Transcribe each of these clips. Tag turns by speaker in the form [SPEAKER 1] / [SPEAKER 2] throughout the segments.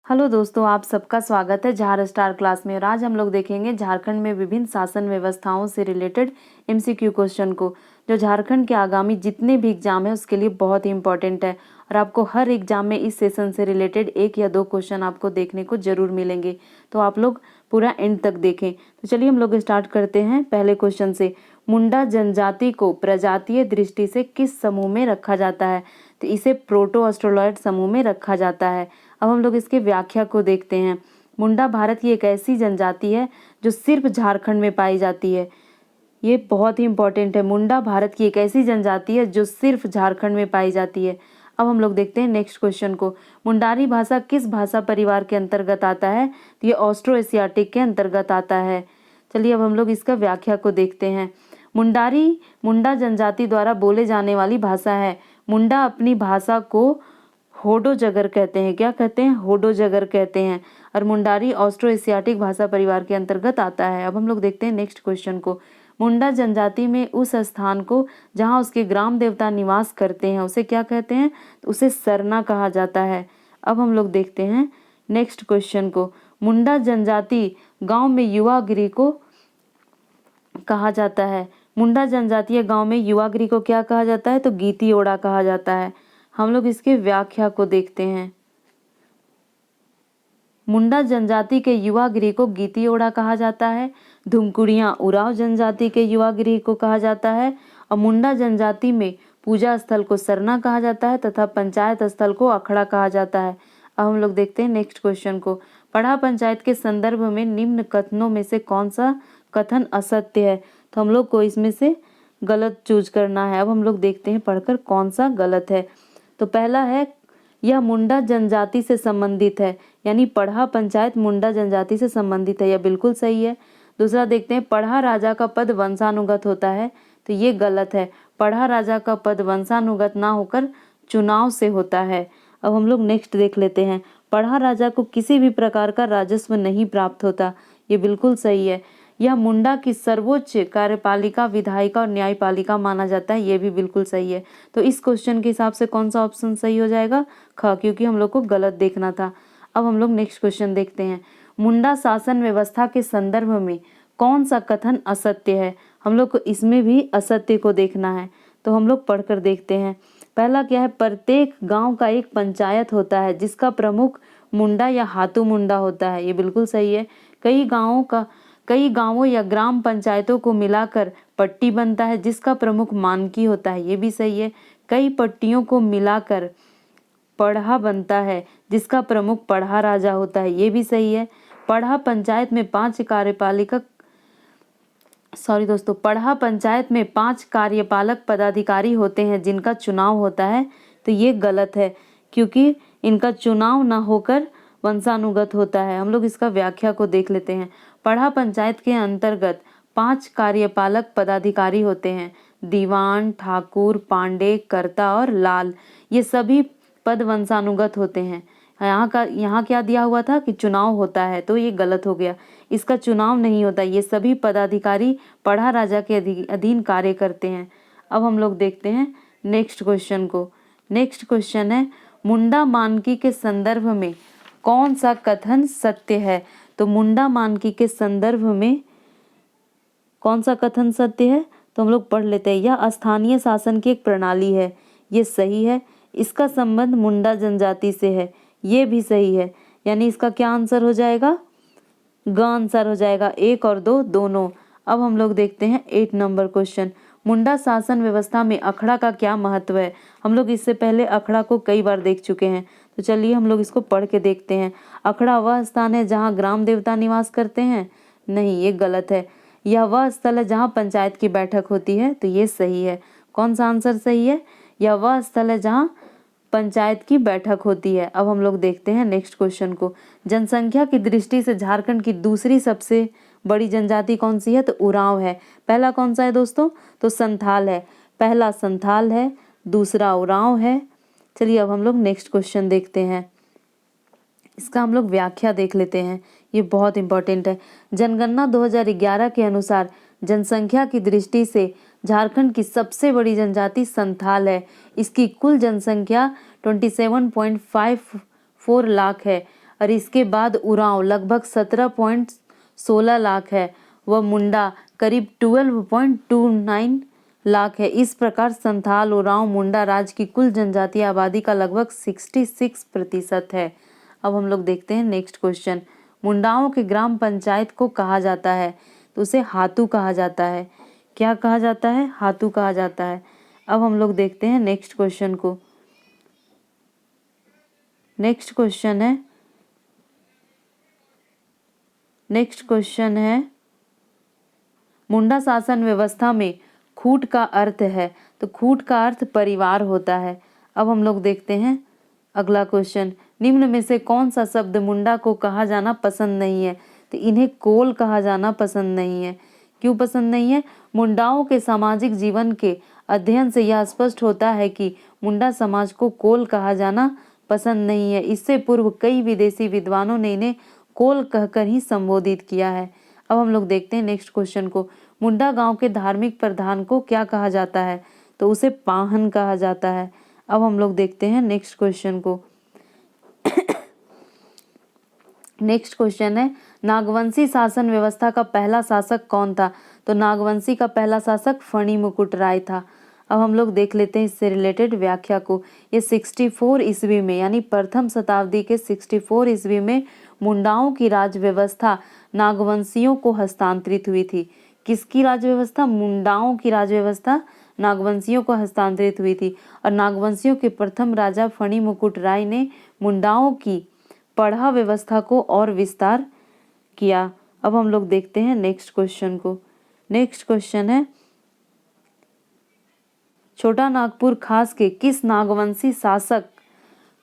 [SPEAKER 1] Hello दोस्तों, आप सबका स्वागत है झार स्टार क्लास में। और आज हम लोग देखेंगे झारखंड में विभिन्न शासन व्यवस्थाओं से रिलेटेड एमसीक्यू क्वेश्चन को, जो झारखंड के आगामी जितने भी एग्जाम है उसके लिए बहुत ही इंपॉर्टेंट है। और आपको हर एग्जाम में इस सेशन से रिलेटेड 1 या 2 क्वेश्चन आपको देखने को जरूर मिलेंगे, तो आप लोग पूरा एंड तक देखें। तो चलिए हम लोग स्टार्ट करते हैं पहले क्वेश्चन से। मुंडा जनजाति को प्रजातीय दृष्टि से किस समूह में रखा जाता है? तो इसे प्रोटो ऑस्ट्रोलॉइड समूह में रखा जाता है। अब हम लोग इसके व्याख्या को देखते हैं। मुंडा भारत की एक ऐसी जनजाति है जो सिर्फ झारखंड में पाई जाती है। ये बहुत ही इंपॉर्टेंट है। मुंडा भारत की एक ऐसी जनजाति है जो सिर्फ झारखंड में पाई जाती है। अब हम लोग देखते हैं नेक्स्ट क्वेश्चन को। मुंडारी भाषा किस भाषा परिवार के अंतर्गत आता है? तो ये ऑस्ट्रो एशियाटिक के अंतर्गत आता है। चलिए अब हम लोग इसका व्याख्या को देखते हैं। मुंडारी मुंडा जनजाति द्वारा बोले जाने वाली भाषा है। मुंडा अपनी भाषा को होडो जगर कहते हैं। क्या कहते हैं? होडो जगर कहते हैं। और मुंडारी ऑस्ट्रो एशियाटिक भाषा परिवार के अंतर्गत आता है। अब हम लोग देखते हैं नेक्स्ट क्वेश्चन को। मुंडा जनजाति में उस स्थान को जहां उसके ग्राम देवता निवास करते हैं उसे क्या कहते हैं? तो उसे सरना कहा जाता है। अब हम लोग देखते हैं नेक्स्ट क्वेश्चन को। मुंडा जनजाति गांव में युवा गृह को कहा जाता है। मुंडा जनजातीय गांव में युवा गृह को क्या कहा जाता है? तो गीती ओड़ा कहा जाता है। हम लोग इसके व्याख्या को देखते हैं। मुंडा जनजाति के युवा गृह को गीती ओड़ा कहा जाता है। धुमकुड़ियाँ उरांव जनजाति के युवा गृह को कहा जाता है। और मुंडा जनजाति में पूजा स्थल को सरना कहा जाता है तथा पंचायत स्थल को अखड़ा कहा जाता है। अब हम लोग देखते हैं नेक्स्ट क्वेश्चन को। पढ़ा पंचायत के संदर्भ में निम्न कथनों में से कौन सा कथन असत्य है? तो हम लोग को इसमें से गलत चूज करना है। अब हम लोग देखते हैं पढ़कर कौन सा गलत है। तो पहला है, यह मुंडा जनजाति से संबंधित है, यानी पढ़ा पंचायत मुंडा जनजाति से संबंधित है, यह बिल्कुल सही है। दूसरा देखते हैं, पढ़ा राजा का पद वंशानुगत होता है, तो ये गलत है। पढ़ा राजा का पद वंशानुगत ना होकर चुनाव से होता है। अब हम लोग नेक्स्ट देख लेते हैं। पढ़ा राजा को किसी भी प्रकार का राजस्व नहीं प्राप्त होता, ये बिल्कुल सही है। यह मुंडा की सर्वोच्च कार्यपालिका, विधायिका और न्यायपालिका माना जाता है, ये भी बिल्कुल सही है। तो इस क्वेश्चन के हिसाब से कौन सा ऑप्शन सही हो जाएगा? ख, क्योंकि हम लोग को गलत देखना था। अब हम लोग नेक्स्ट क्वेश्चन देखते हैं। मुंडा शासन व्यवस्था के संदर्भ में कौन सा कथन असत्य है? हम लोग को इसमें भी असत्य को देखना है, तो हम लोग पढ़कर देखते हैं। पहला क्या है? प्रत्येक गांव का एक पंचायत होता है जिसका प्रमुख मुंडा या हाथू मुंडा होता है, ये बिल्कुल सही है। कई गांवों या ग्राम पंचायतों को मिलाकर पट्टी बनता है जिसका प्रमुख मानकी होता है, ये भी सही है। कई पट्टियों को मिलाकर पढ़ा बनता है जिसका प्रमुख पढ़ा राजा होता है, ये भी सही है। पढ़ा पंचायत में 5 कार्यपालक पदाधिकारी होते हैं जिनका चुनाव होता है, तो ये गलत है क्योंकि इनका चुनाव ना होकर वंशानुगत होता है। हम लोग इसका व्याख्या को देख लेते हैं। पढ़ा पंचायत के अंतर्गत 5 कार्यपालक पदाधिकारी होते हैं। दीवान, ठाकुर, पांडे, कर्ता और लाल, ये सभी पद वंशानुगत होते हैं। यहाँ क्या दिया हुआ था कि चुनाव होता है, तो ये गलत हो गया। इसका चुनाव नहीं होता, ये सभी पदाधिकारी पढ़ा राजा के अधीन कार्य करते हैं। अब हम लोग देखते हैं नेक्स्ट क्वेश्चन को। नेक्स्ट क्वेश्चन है, मुंडा मानकी के संदर्भ में कौन सा कथन सत्य है? तो मुंडा मानकी के संदर्भ में कौन सा कथन सत्य है? तो हम लोग पढ़ लेते हैं। यह स्थानीय शासन की एक प्रणाली है, ये सही है। इसका संबंध मुंडा जनजाति से है, ये भी सही है। यानी इसका क्या आंसर हो जाएगा? ग आंसर हो जाएगा। 1 और 2 दोनों। अब हम लोग देखते हैं 8 नंबर क्वेश्चन। मुंडा शासन व्यवस्था में अखड़ा का क्या महत्व है? हम लोग इससे पहले अखड़ा को कई बार देख चुके हैं, तो चलिए हम लोग इसको पढ़ के देखते हैं। अखड़ा वह स्थान है जहाँ ग्राम देवता निवास करते हैं? नहीं, ये गलत है। यह वह स्थल है जहाँ पंचायत की बैठक होती है, तो ये सही है। कौन सा आंसर सही है? यह वह स्थल है जहाँ पंचायत की बैठक होती है। अब हम लोग देखते हैं नेक्स्ट क्वेश्चन को। जनसंख्या की दृष्टि से झारखंड की दूसरी सबसे बड़ी जनजाति कौन सी है? तो उरांव है। पहला कौन सा है दोस्तों? तो संथाल है। पहला संथाल है, दूसरा उरांव है। चलिए अब हम लोग नेक्स्ट क्वेश्चन देखते हैं। इसका हम लोग व्याख्या देख लेते हैं, ये बहुत इंपॉर्टेंट है। जनगणना 2011 के अनुसार जनसंख्या की दृष्टि से झारखंड की सबसे बड़ी जनजाति संथाल है। इसकी कुल जनसंख्या 27.54 लाख है। और इसके बाद उरांव लगभग 17.16 लाख है, व मुंडा करीब 12.29 लाख है। इस प्रकार संथाल, उरांव, मुंडा राज्य की कुल जनजातीय आबादी का लगभग 66% है। अब हम लोग देखते हैं नेक्स्ट क्वेश्चन। मुंडाओं के ग्राम पंचायत को कहा जाता है, तो उसे हातू कहा जाता है। क्या कहा जाता है? हातू कहा जाता है। अब हम लोग देखते हैं नेक्स्ट क्वेश्चन को। नेक्स्ट क्वेश्चन है मुंडा शासन व्यवस्था में खूट का अर्थ है, तो खूट का अर्थ परिवार होता है। अब हम लोग देखते हैं अगला क्वेश्चन। निम्न में से कौन सा शब्द मुंडा को कहा जाना पसंद नहीं है? तो इन्हें कोल कहा जाना पसंद नहीं है। क्यों पसंद नहीं है? मुंडाओं के सामाजिक जीवन के अध्ययन से यह स्पष्ट होता है कि मुंडा समाज को कोल कहा जाना पसंद नहीं है। इससे पूर्व कई विदेशी विद्वानों ने इन्हें कोल कहकर ही संबोधित किया है। अब हम लोग देखते हैं नेक्स्ट क्वेश्चन को। मुंडा गांव के धार्मिक प्रधान को क्या कहा जाता है? तो उसे पाहन कहा जाता है। अब हम लोग देखते हैं नेक्स्ट क्वेश्चन को। नेक्स्ट क्वेश्चन है नागवंशी शासन व्यवस्था का पहला शासक कौन था? तो नागवंशी का पहला शासक फणी मुकुट राय था। अब हम लोग देख लेते हैं इससे रिलेटेड व्याख्या को। ये 64 ईस्वी में यानी प्रथम शताब्दी के 64 ईस्वी में मुंडाओं की राज व्यवस्था नागवंशियों को हस्तांतरित हुई थी। किसकी राज व्यवस्था? मुंडाओं की राज व्यवस्था नागवंशियों को हस्तांतरित हुई थी। और नागवंशियों के प्रथम राजा फणी मुकुट राय ने मुंडाओं की पढ़ा व्यवस्था को और विस्तार किया। अब हम लोग देखते हैं नेक्स्ट क्वेश्चन को। नेक्स्ट क्वेश्चन है छोटा नागपुर खास के किस नागवंशी शासक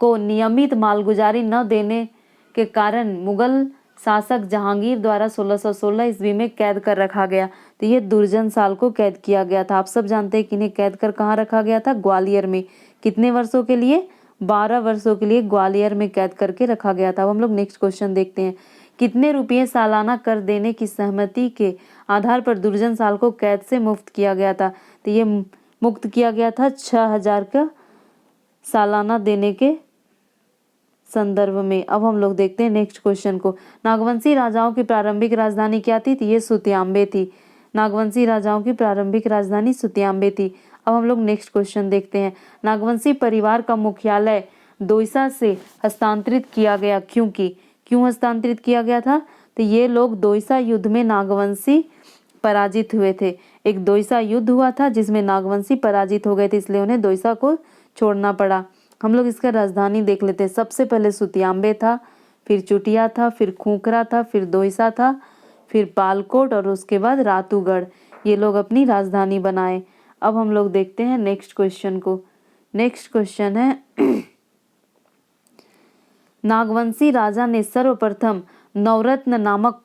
[SPEAKER 1] को नियमित मालगुजारी न देने के कारण मुगल शासक जहांगीर द्वारा 1616 ईस्वी में कैद कर रखा गया? तो ये दुर्जन साल को कैद किया गया था। आप सब जानते हैं कि इन्हें कैद कर कहाँ रखा गया था? ग्वालियर में। कितने वर्षों के लिए? 12 वर्षों के लिए ग्वालियर में कैद करके रखा गया था। अब हम लोग नेक्स्ट क्वेश्चन देखते हैं। कितने रुपये सालाना कर देने की सहमति के आधार पर दुर्जन साल को कैद से मुक्त किया गया था? तो ये मुक्त किया गया था 6000 का सालाना देने के संदर्भ में। अब हम लोग देखते हैं नेक्स्ट क्वेश्चन को। नागवंशी राजाओं की प्रारंभिक राजधानी क्या थी? तो ये सुतियांबे थी। नागवंशी राजाओं की प्रारंभिक राजधानी सुतियांबे थी। अब हम लोग नेक्स्ट क्वेश्चन देखते हैं। नागवंशी परिवार का मुख्यालय दोईसा से हस्तांतरित किया गया क्यों हस्तांतरित किया गया था? तो ये लोग दोईसा युद्ध में नागवंशी पराजित हुए थे। एक दोईसा युद्ध हुआ था जिसमें नागवंशी पराजित हो गए थे, इसलिए उन्हें दोईसा को छोड़ना पड़ा। हम लोग इसका राजधानी देख लेते हैं। सबसे पहले सुतियांबे था, फिर चुटिया था, फिर खूंखरा था, फिर दोईसा था, फिर पालकोट और उसके बाद रातूगढ़। ये लोग अपनी राजधानी बनाए। अब हम लोग देखते हैं नेक्स्ट क्वेश्चन को। नेक्स्ट क्वेश्चन है नागवंशी राजा ने सर्वप्रथम नवरत्न नामक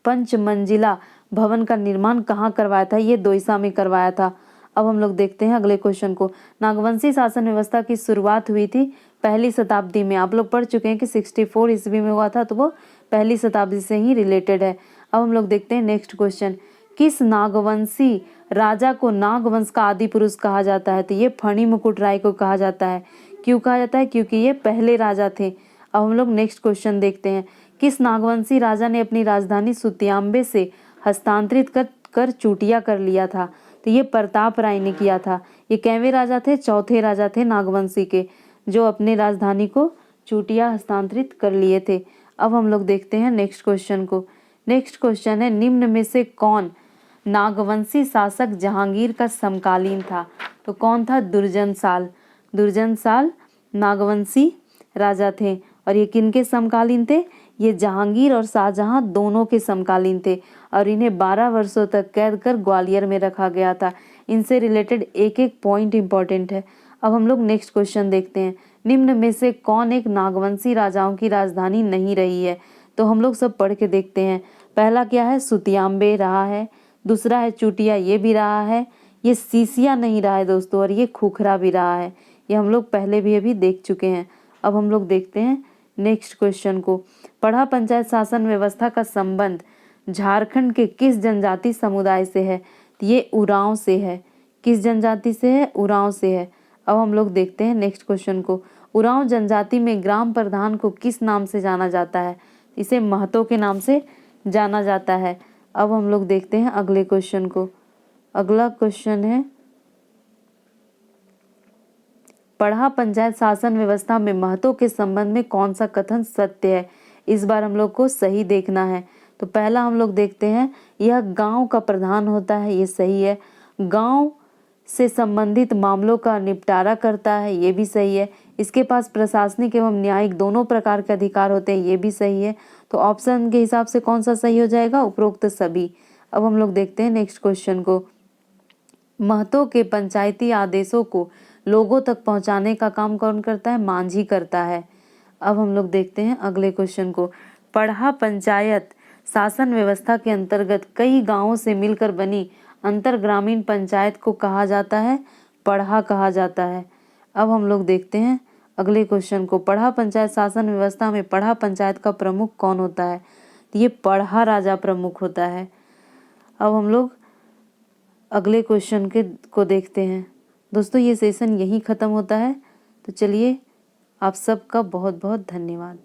[SPEAKER 1] पंचमंजिला भवन का निर्माण कहाँ करवाया था? ये दोईसा में करवाया था। अब हम लोग देखते हैं अगले क्वेश्चन को। नागवंशी शासन व्यवस्था की शुरुआत हुई थी पहली शताब्दी में। आप लोग पढ़ चुके हैं कि 64 ईस्वी में हुआ था, तो वो पहली शताब्दी से ही रिलेटेड है। अब हम लोग देखते हैं नेक्स्ट क्वेश्चन। किस नागवंशी राजा को नागवंश का आदि पुरुष कहा जाता है? तो ये फणी मुकुट राय को कहा जाता है। क्यों कहा जाता है? क्योंकि ये पहले राजा थे। अब हम लोग नेक्स्ट क्वेश्चन देखते हैं। किस नागवंशी राजा ने अपनी राजधानी सुतियांबे से हस्तांतरित कर चुटिया कर लिया था? तो ये प्रताप राय ने किया था। ये कैवे राजा थे? चौथे राजा थे नागवंशी के, जो अपने राजधानी को चुटिया हस्तांतरित कर लिए थे। अब हम लोग देखते हैं नेक्स्ट क्वेश्चन को। नेक्स्ट क्वेश्चन है निम्न में से कौन नागवंशी शासक जहांगीर का समकालीन था? तो कौन था? दुर्जन साल। दुर्जन साल नागवंशी राजा थे। और ये किनके समकालीन थे? ये जहांगीर और शाहजहां दोनों के समकालीन थे और इन्हें 12 वर्षों तक कैद कर ग्वालियर में रखा गया था। इनसे रिलेटेड एक एक पॉइंट इंपॉर्टेंट है। अब हम लोग नेक्स्ट क्वेश्चन देखते हैं। निम्न में से कौन एक नागवंशी राजाओं की राजधानी नहीं रही है? तो हम लोग सब पढ़ के देखते हैं। पहला क्या है? सुतियांबे रहा है। दूसरा है चुटिया, ये भी रहा है। ये सीसिया नहीं रहा है दोस्तों, और ये खूखरा भी रहा है। ये हम लोग पहले भी अभी देख चुके हैं। अब हम लोग देखते हैं नेक्स्ट क्वेश्चन को। पढ़ा पंचायत शासन व्यवस्था का संबंध झारखंड के किस जनजाति समुदाय से है? ये उरांव से है। किस जनजाति से है? उरांव से है। अब हम लोग देखते हैं नेक्स्ट क्वेश्चन को। उरांव जनजाति में ग्राम प्रधान को किस नाम से जाना जाता है? इसे महतो के नाम से जाना जाता है। अब हम लोग देखते हैं अगले क्वेश्चन को। अगला क्वेश्चन है, पढ़ा पंचायत शासन व्यवस्था में महतो के संबंध में कौन सा कथन सत्य है? इस बार हम लोग को सही देखना है। तो पहला हम लोग देखते हैं, यह गांव का प्रधान होता है, ये सही है। गांव से संबंधित मामलों का निपटारा करता है, ये भी सही है। इसके पास प्रशासनिक एवं न्यायिक दोनों प्रकार के अधिकार होते हैं, ये भी सही है। तो ऑप्शन के हिसाब से कौन सा सही हो जाएगा? उपरोक्त सभी। अब हम लोग देखते हैं नेक्स्ट क्वेश्चन को। महतो के पंचायती आदेशों को लोगों तक पहुंचाने का काम कौन करता है? मांझी करता है। अब हम लोग देखते हैं अगले क्वेश्चन को। पढ़ा पंचायत शासन व्यवस्था के अंतर्गत कई गांवों से मिलकर बनी अंतर ग्रामीण पंचायत को कहा जाता है? पढ़ा कहा जाता है। अब हम लोग देखते हैं अगले क्वेश्चन को। पढ़ा पंचायत शासन व्यवस्था में पढ़ा पंचायत का प्रमुख कौन होता है? ये पढ़ा राजा प्रमुख होता है। अब हम लोग अगले क्वेश्चन को देखते हैं। दोस्तों ये सेशन यहीं ख़त्म होता है। तो चलिए, आप सबका बहुत बहुत धन्यवाद।